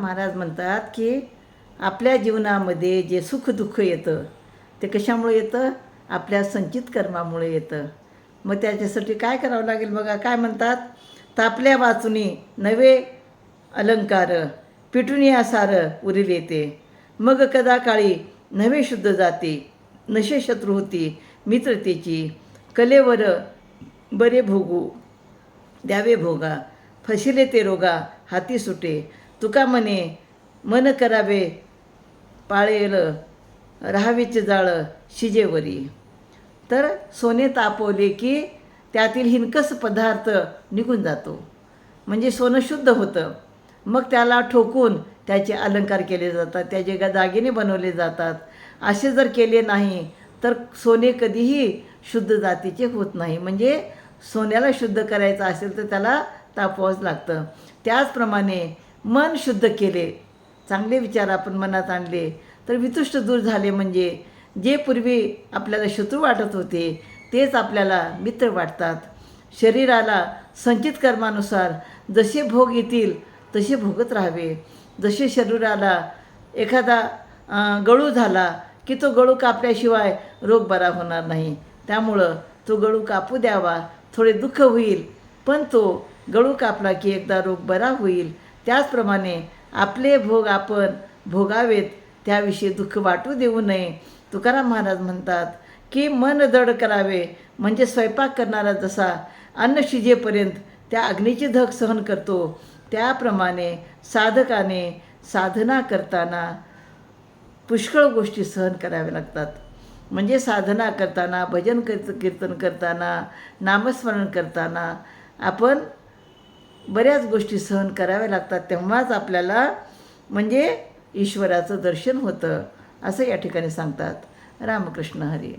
महाराज म्हणतात की आपल्या जीवनामध्ये जे सुखदुःख येतं ते कशामुळे येतं? आपल्या संचित कर्मामुळे येतं. मग त्याच्यासाठी काय करावं लागेल बघा. काय म्हणतात? तापल्या वाचुनी नवे अलंकार, पिटून या सार उरील येते. मग कदा काळी नवे शुद्ध जाते, नशे शत्रू होती मित्रतेची. कलेवर बरे भोगू द्यावे भोगा, फसिले ते रोगा हाती सुटे. तुका म्हणे मन करावे पाळेल, राहावीचे जाळ शिजेवरी. तर सोने तापवले की त्यातील हिनकस पदार्थ निघून जातो, म्हणजे सोनं शुद्ध होतं. मग त्याला ठोकून त्याचे अलंकार केले जातात, त्याचे दागिने बनवले जातात. असे जर केले नाही तर सोने कधीही शुद्ध जातीचे होत नाही. म्हणजे सोन्याला शुद्ध करायचं असेल तर त्याला तापवावंच लागतं. त्याचप्रमाणे मन शुद्ध केले, चांगले विचार आपण मनात आणले तर वितुष्ट दूर झाले. म्हणजे जे पूर्वी आपल्याला शत्रू वाटत होते तेच आपल्याला मित्र वाटतात. शरीराला संचित कर्मानुसार जसे भोग येतील तसे भोगत राहावे. जसे शरीराला एखादा गळू झाला की तो गळू कापल्याशिवाय रोग बरा होणार नाही. त्यामुळं तो गळू कापू द्यावा. थोडे दुःख होईल पण तो गळू कापला की एकदा रोग बरा होईल. त्याचप्रमाणे आपले भोग आपण भोगावेत, त्याविषयी दुःख वाटू देऊ नये. तुकाराम महाराज म्हणतात की मन दड करावे, म्हणजे स्वयंपाक करणारा जसा अन्न शिजेपर्यंत त्या अग्नीची धग सहन करतो त्याप्रमाणे साधकाने साधना करताना पुष्कळ गोष्टी सहन कराव्या लागतात. म्हणजे साधना करताना, भजन कीर्तन करताना, नामस्मरण करताना आपण बऱ्याच गोष्टी सहन कराव्या लागतात. तेव्हाच आपल्याला म्हणजे ईश्वराचं दर्शन होतं असं या ठिकाणी सांगतात. रामकृष्ण हरी.